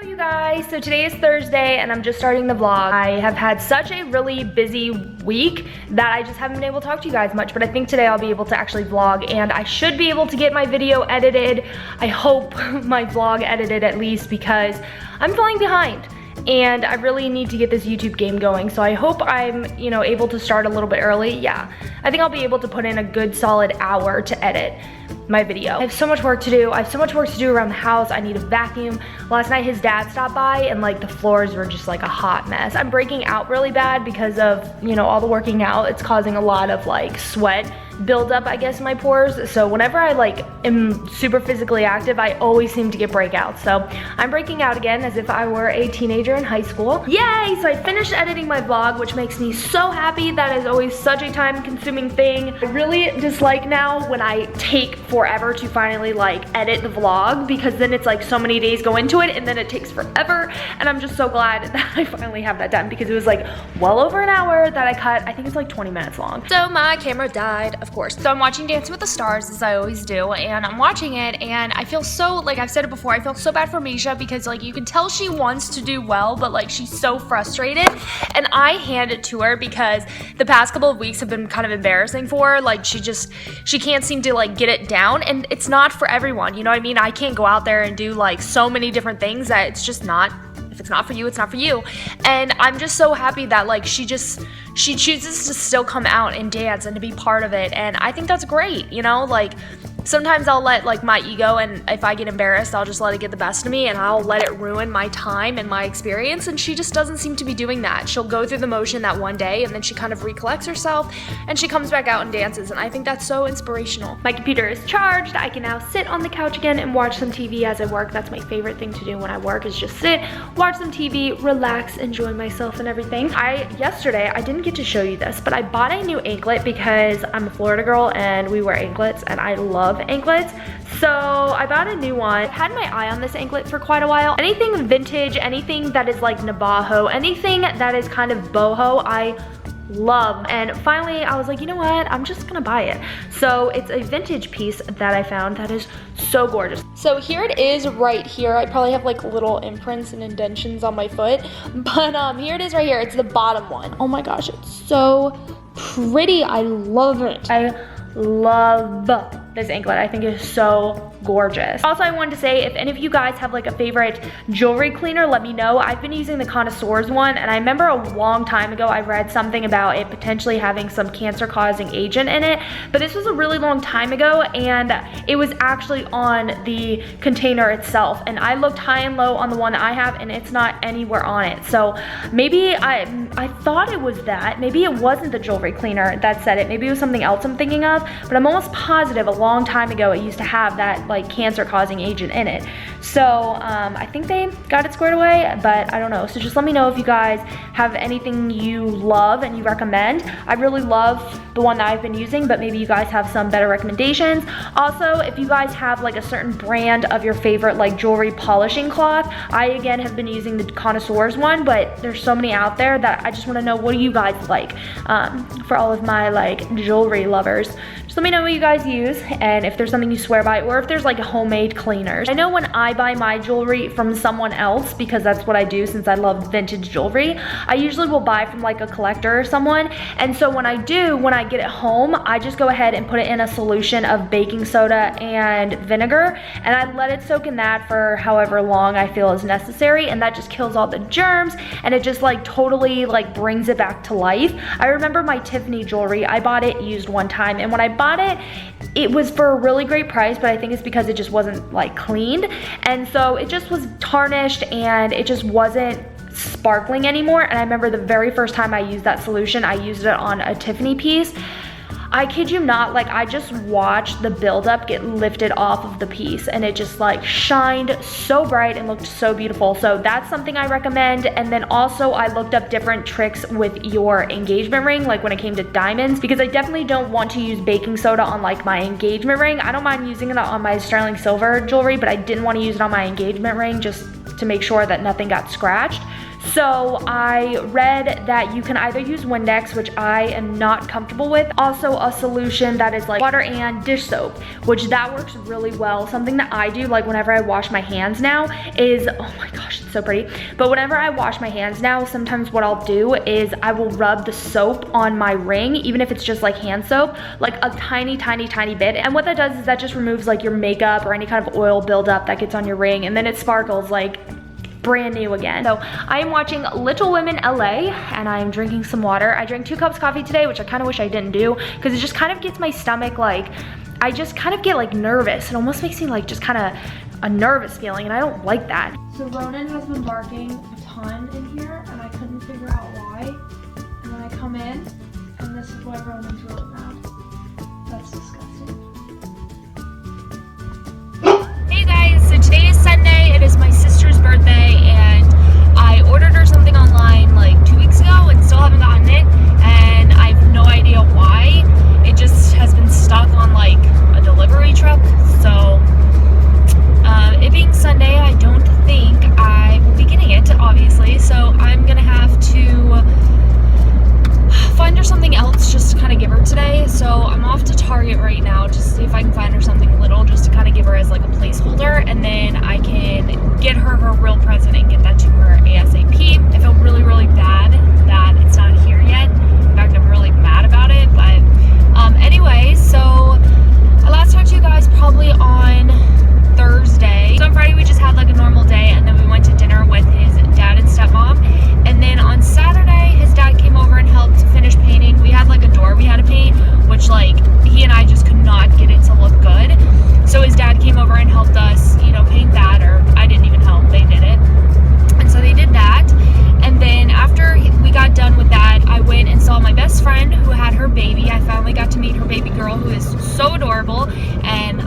you guys? So today is Thursday and I'm just starting the vlog. I have had such a really busy week that I just haven't been able to talk to you guys much, but I think today I'll be able to actually vlog and I should be able to get my video edited. I hope my vlog edited at least because I'm falling behind. And I really need to get this YouTube game going. So I hope I'm, able to start a little bit early. Yeah, I think I'll be able to put in a good solid hour to edit my video. I have so much work to do. I have so much work to do around the house. I need a vacuum. Last night his dad stopped by and like the floors were just like a hot mess. I'm breaking out really bad because of, all the working out. It's causing a lot of like sweat build up, I guess, in my pores. So whenever I am super physically active, I always seem to get breakouts. So I'm breaking out again as if I were a teenager in high school. Yay! So I finished editing my vlog, which makes me so happy. That is always such a time consuming thing. I really dislike now when I take forever to finally edit the vlog because then it's like so many days go into it and then it takes forever. And I'm just so glad that I finally have that done because it was like well over an hour that I cut. I think it's like 20 minutes long. So my camera died, of course. So I'm watching Dancing with the Stars as I always do, and I'm watching it and I feel so, I've said it before, I feel so bad for Misha because you can tell she wants to do well, but she's so frustrated, and I hand it to her because the past couple of weeks have been kind of embarrassing for her. She can't seem to get it down, and it's not for everyone, you know what I mean? I can't go out there and do so many different things that it's just not. If it's not for you, it's not for you. And I'm just so happy that she chooses to still come out and dance and to be part of it. And I think that's great, sometimes I'll let my ego, and if I get embarrassed, I'll just let it get the best of me and I'll let it ruin my time and my experience. And she just doesn't seem to be doing that. She'll go through the motion that one day and then she kind of recollects herself and she comes back out and dances. And I think that's so inspirational. My computer is charged. I can now sit on the couch again and watch some TV as I work. That's my favorite thing to do when I work, is just sit, watch some TV, relax, enjoy myself and everything. Yesterday, I didn't get to show you this, but I bought a new anklet because I'm a Florida girl and we wear anklets and I love anklets. So I bought a new one. I've had my eye on this anklet for quite a while. Anything vintage, anything that is like Navajo, anything that is kind of boho, I love. And finally I was like, you know what, I'm just gonna buy it. So it's a vintage piece that I found that is so gorgeous. So here it is right here. I probably have little imprints and indentions on my foot, but here it is right here. It's the bottom one. Oh my gosh, it's so pretty. I love it. I love this anklet. I think it is so gorgeous. Also, I wanted to say, if any of you guys have a favorite jewelry cleaner, let me know. I've been using the Connoisseur's one, and I remember a long time ago I read something about it potentially having some cancer-causing agent in it, but this was a really long time ago, and it was actually on the container itself, and I looked high and low on the one that I have, and it's not anywhere on it. So maybe I thought it was that. Maybe it wasn't the jewelry cleaner that said it. Maybe it was something else I'm thinking of, but I'm almost positive a long time ago it used to have that cancer-causing agent in it. So I think they got it squared away, but I don't know. So just let me know if you guys have anything you love and you recommend. I really love the one that I've been using, but maybe you guys have some better recommendations. Also, if you guys have a certain brand of your favorite jewelry polishing cloth, I again have been using the Connoisseur's one, but there's so many out there that I just want to know, what do you guys like? For all of my jewelry lovers, just let me know what you guys use and if there's something you swear by, or if there's homemade cleaners. I know when I buy my jewelry from someone else, because that's what I do since I love vintage jewelry, I usually will buy from a collector or someone. And so when I get it home, I just go ahead and put it in a solution of baking soda and vinegar, and I let it soak in that for however long I feel is necessary, and that just kills all the germs, and it just totally brings it back to life. I remember my Tiffany jewelry, I bought it used one time, and when I bought it, it was for a really great price, but I think it's because it just wasn't cleaned, and so it just was tarnished and it just wasn't sparkling anymore. And I remember the very first time I used that solution, I used it on a Tiffany piece. I kid you not, I just watched the buildup get lifted off of the piece, and it just shined so bright and looked so beautiful. So that's something I recommend. And then also I looked up different tricks with your engagement ring, when it came to diamonds, because I definitely don't want to use baking soda on my engagement ring. I don't mind using it on my sterling silver jewelry, but I didn't want to use it on my engagement ring just to make sure that nothing got scratched. So I read that you can either use Windex, which I am not comfortable with. Also a solution that is like water and dish soap, which that works really well. Something that I do, like whenever I wash my hands now is, oh my gosh, it's so pretty. But whenever I wash my hands now, sometimes what I'll do is I will rub the soap on my ring, even if it's just like hand soap, like a tiny, tiny, tiny bit. And what that does is that just removes like your makeup or any kind of oil buildup that gets on your ring, and then it sparkles like brand new again. So I am watching Little Women LA and I am drinking some water. I drank 2 cups of coffee today, which I kind of wish I didn't do because it just kind of gets my stomach like, I just kind of get like nervous. It almost makes me like just kind of a nervous feeling and I don't like that. So Ronan has been barking a ton in here and I couldn't figure out why. And then I come in and this is why Ronan's really mad. That's disgusting. Hey guys, so today is Sunday. It is my sister's birthday and I ordered her something online like 2 weeks ago and still haven't gotten it, and I have no idea why. It just has been stuck on like a delivery truck. So it being Sunday, I don't think I will be getting it, obviously, so I'm gonna have to find her something else just to kind of give her today. So I'm off to Target right now just to see if I can find her something little just to kind of give her as like a placeholder, and then I can get her her real present and get that to her ASAP. I feel really, really bad that it's not here yet. In fact, I'm really mad about it, but anyway, so I last talked to you guys probably on Thursday. So on Friday we just had like a normal day, and then we went to dinner with his dad and stepmom, and then on Saturday his dad came over and helped finish painting. We had like a door we had to paint, which like he and I just could not get it to look good, so his dad came over and helped us, you know, paint that, or I didn't even help, they did it. And so they did that, and then after we got done with that, I went and saw my best friend who had her baby. I finally got to meet her baby girl, who is so adorable, and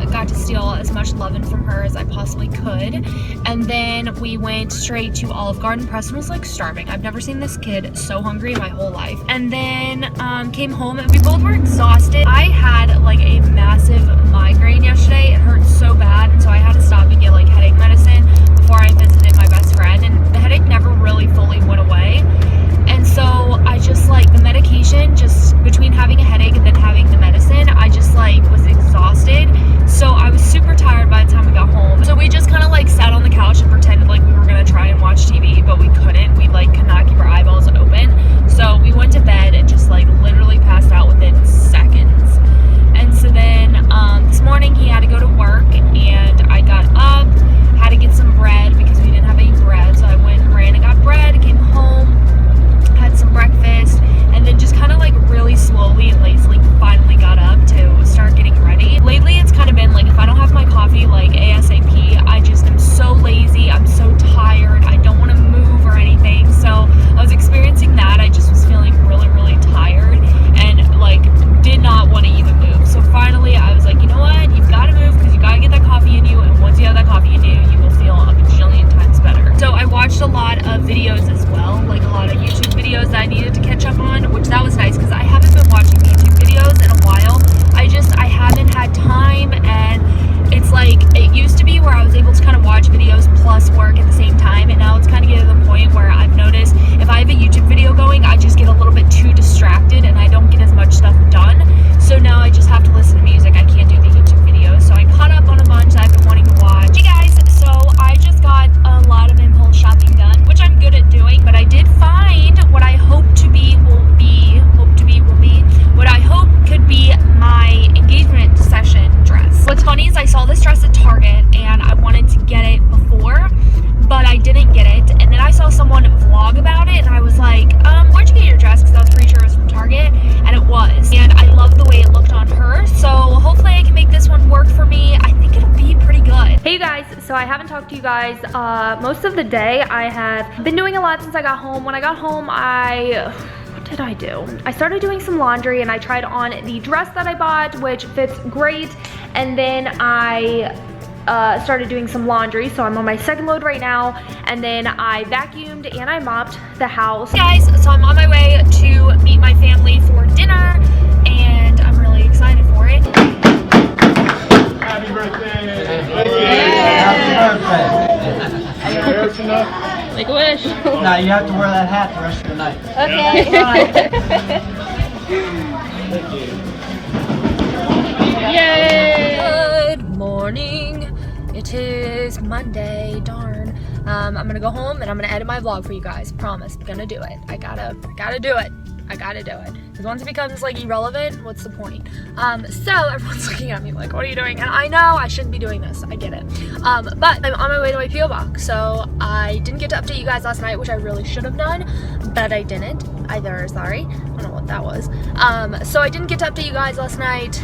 got to steal as much loving from her as I possibly could. And then we went straight to Olive Garden. Preston was like starving. I've never seen this kid so hungry in my whole life. And then came home and we both were exhausted. I had like a massive migraine yesterday. It hurt so bad, and so I had to stop and get like headache medicine before I visited my best friend, and the headache never really fully went away. And so I just like the medication, just between having a headache and then having the medicine, I just like was exhausted. So I was super tired by the time we got home. So we just kind of like sat on the couch and pretended like we were gonna try and watch TV, but we couldn't. We like could not keep our eyeballs open. So we went to bed and just like literally passed out within seconds. And so then this morning he had to go to work, and I got up, had to get some bread because we didn't have any bread. So I went and ran and got bread, came home, had some breakfast, and then just kind of like really slowly and lazily finally got up to start getting ready. Lately it's kind of been like if I don't have my coffee like ASAP, I just am so lazy, I'm so tired, I don't want to move or anything. So I was experiencing that. I just was feeling really, really tired and like did not want to even move. So finally I was like, you know what, you've got to move because you got to get that coffee in you, and once you have that coffee in you, you will feel a bajillion times better. So I watched a lot of videos as well, like a lot of YouTube videos that I needed to catch up on, which that was nice because I haven't been watching YouTube videos in a while. I haven't had time, and it's like it used to be where I was able to kind of watch videos plus work at the same time, and now it's kind of getting to the point where I've noticed if I have a YouTube video going, I just get a little bit too distracted and I don't get as much stuff done. So now I just have to listen to music. I can't do the YouTube videos. So I caught up on a bunch that I've been wanting to watch. Hey guys, so I just got a lot of impulse shopping done, which I'm good at doing, but I did find what I hope what I hope could be my engagement session dress. What's funny is I saw this dress at Target and I wanted to get it before, but I didn't get it. And then I saw someone vlog about it and I was like, where'd you get your dress? Because I was pretty sure it was from Target, and it was. And I love the way it looked on her. So hopefully I can make this one work for me. I think it'll be pretty good. Hey you guys, so I haven't talked to you guys most of the day. I have been doing a lot since I got home. When I got home, what did I do? I started doing some laundry and I tried on the dress that I bought, which fits great. And then I started doing some laundry, so I'm on my second load right now. And then I vacuumed and I mopped the house. Hey guys, so I'm on my way to meet my family for dinner and I'm really excited for it. Happy birthday! Happy birthday! Happy birthday! Make a wish. Now you have to wear that hat the rest of the night. Okay. Yay! Good morning. It is Monday. Darn. I'm gonna go home and I'm gonna edit my vlog for you guys. Promise. I'm gonna do it. I gotta do it. I gotta do it. Because once it becomes like irrelevant, what's the point? So everyone's looking at me like, what are you doing? And I know I shouldn't be doing this. I get it. But I'm on my way to my P.O. box. So I didn't get to update you guys last night, which I really should have done, but I didn't either. Sorry. I don't know what that was. So I didn't get to update you guys last night.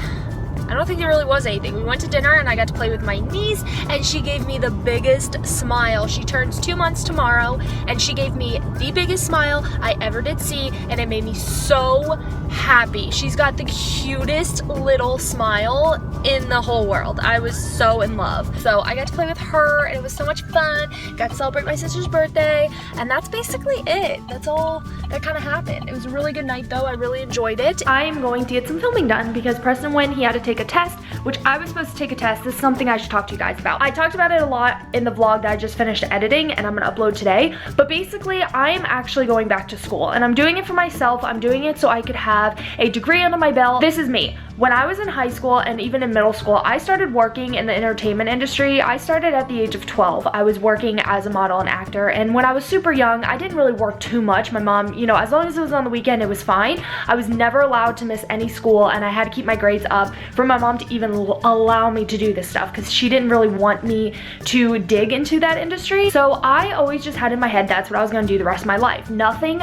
I don't think there really was anything. We went to dinner and I got to play with my niece and she gave me the biggest smile. She turns 2 months tomorrow and she gave me the biggest smile I ever did see and it made me so happy. She's got the cutest little smile in the whole world. I was so in love. So I got to play with her and it was so much fun. Got to celebrate my sister's birthday and that's basically it. That's all that kind of happened. It was a really good night though. I really enjoyed it. I am going to get some filming done because Preston went, he had to take a test, which I was supposed to take a test. This is something I should talk to you guys about. I talked about it a lot in the vlog that I just finished editing and I'm gonna upload today, but basically I am actually going back to school and I'm doing it for myself. I'm doing it so I could have a degree under my belt. This is me. When I was in high school and even in middle school, I started working in the entertainment industry. I started at the age of 12. I was working as a model and actor, and when I was super young, I didn't really work too much. My mom, you know, as long as it was on the weekend, it was fine. I was never allowed to miss any school, and I had to keep my grades up for my mom to even allow me to do this stuff because she didn't really want me to dig into that industry. So I always just had in my head that's what I was gonna do the rest of my life. Nothing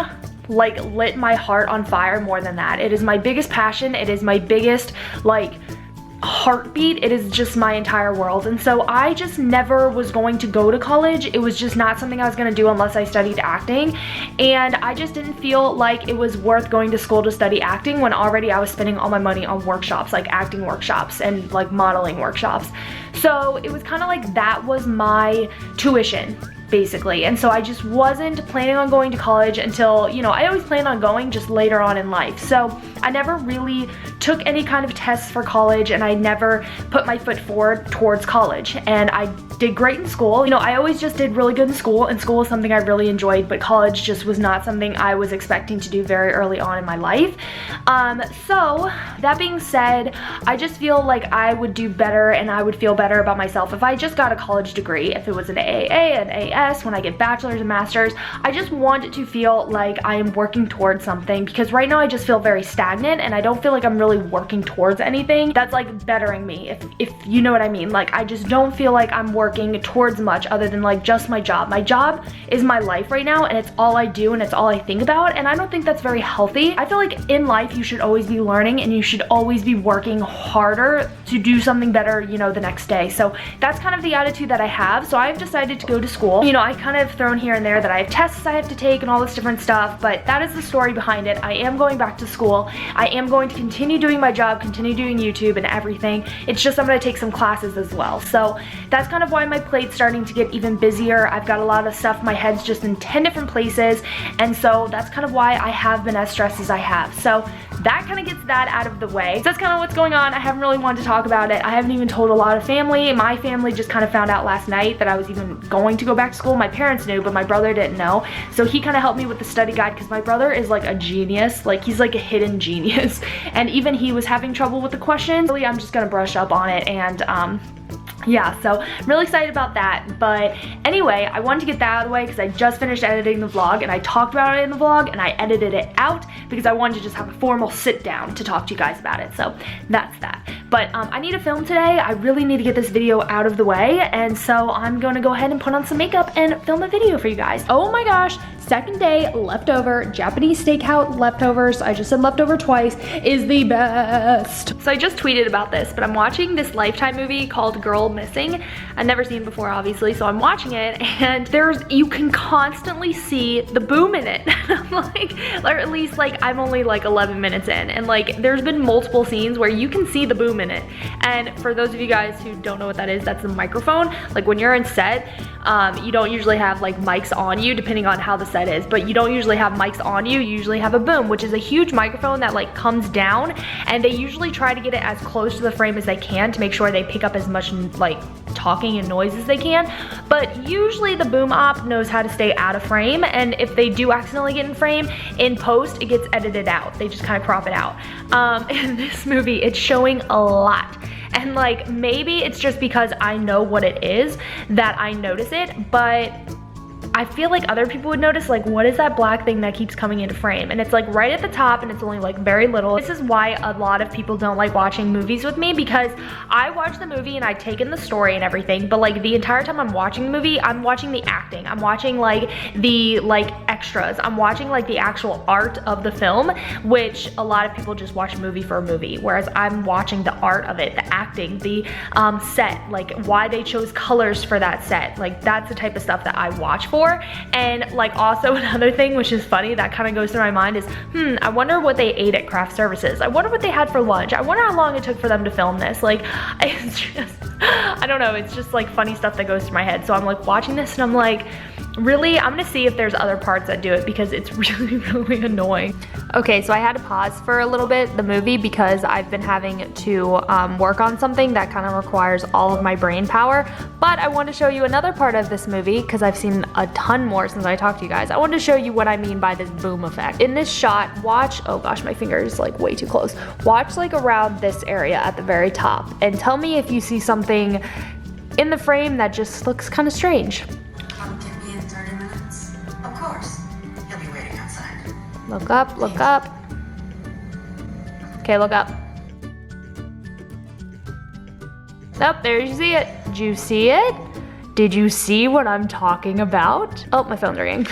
like lit my heart on fire more than that. It is my biggest passion. It is my biggest like heartbeat. It is just my entire world. And so I just never was going to go to college. It was just not something I was gonna do unless I studied acting. And I just didn't feel like it was worth going to school to study acting when already I was spending all my money on workshops, like acting workshops and like modeling workshops. So it was kind of like that was my tuition, basically. And so I just wasn't planning on going to college until, you know, I always planned on going just later on in life. So I never really took any kind of tests for college and I never put my foot forward towards college. And I did great in school. You know, I always just did really good in school, and school was something I really enjoyed, but college just was not something I was expecting to do very early on in my life. So that being said, I just feel like I would do better and I would feel better about myself if I just got a college degree, if it was an AA, an AS, when I get bachelor's and master's. I just want it to feel like I am working towards something, because right now I just feel very stagnant and I don't feel like I'm really working towards anything that's like bettering me, if you know what I mean. Like I just don't feel like I'm working towards much other than like just my job. My job is my life right now and it's all I do and it's all I think about, and I don't think that's very healthy. I feel like in life you should always be learning and you should always be working harder to do something better, you know, the next day. So that's kind of the attitude that I have. So I've decided to go to school. You know, I kind of thrown here and there that I have tests I have to take and all this different stuff, but that is the story behind it. I am going back to school. I am going to continue doing my job, continue doing YouTube and everything. It's just I'm going to take some classes as well. So that's kind of why my plate's starting to get even busier. I've got a lot of stuff. My head's just in 10 different places, and so that's kind of why I have been as stressed as I have. So that kind of gets that out of the way. So that's kind of what's going on. I haven't really wanted to talk about it. I haven't even told a lot of family. My family just kind of found out last night that I was even going to go back to school. My parents knew, but my brother didn't know. So he kind of helped me with the study guide because my brother is like a genius. Like he's like a hidden genius. And even he was having trouble with the questions. Really, I'm just gonna brush up on it and yeah, so I'm really excited about that. But anyway, I wanted to get that out of the way because I just finished editing the vlog and I talked about it in the vlog and I edited it out because I wanted to just have a formal sit down to talk to you guys about it. So that's that. But I need to film today. I really need to get this video out of the way, and so I'm gonna go ahead and put on some makeup and film a video for you guys. Oh my gosh, second day leftover Japanese steakhouse leftovers. I just said leftover twice, is the best. So I just tweeted about this, but I'm watching this Lifetime movie called Girl Missing. I've never seen it before, obviously, so I'm watching it, and you can constantly see the boom in it. I'm like, or at least like I'm only like 11 minutes in, and like there's been multiple scenes where you can see the boom in it. And for those of you guys who don't know what that is, that's a microphone. Like when you're in set, you don't usually have like mics on you, depending on how the set is, but you don't usually have mics on you. You usually have a boom, which is a huge microphone that like comes down, and they usually try to get it as close to the frame as they can to make sure they pick up as much like talking and noises they can, but usually the boom op knows how to stay out of frame, and if they do accidentally get in frame, in post it gets edited out. They just kind of crop it out. In this movie, it's showing a lot. And like, maybe it's just because I know what it is that I notice it, but I feel like other people would notice, like, what is that black thing that keeps coming into frame? And it's like right at the top, and it's only like very little. This is why a lot of people don't like watching movies with me, because I watch the movie and I take in the story and everything, but like the entire time I'm watching the movie, I'm watching the acting, I'm watching like the extras, I'm watching like the actual art of the film, which a lot of people just watch a movie for a movie, whereas I'm watching the art of it, the acting, the set, like why they chose colors for that set. Like that's the type of stuff that I watch for. And like, also another thing which is funny that kind of goes through my mind is, I wonder what they ate at craft services. I wonder what they had for lunch. I wonder how long it took for them to film this. Like, it's just, I don't know, it's just like funny stuff that goes through my head. So I'm like watching this and I'm like, really, I'm gonna see if there's other parts that do it, because it's really, really annoying. Okay, so I had to pause for a little bit the movie because I've been having to work on something that kind of requires all of my brain power, but I want to show you another part of this movie because I've seen a ton more since I talked to you guys. I wanted to show you what I mean by this boom effect. In this shot, watch, oh gosh, my finger is like way too close. Watch like around this area at the very top and tell me if you see something in the frame that just looks kind of strange. Look up, look up. Okay, look up. Oh, there you see it. Did you see it? Did you see what I'm talking about? Oh, my phone's ringing.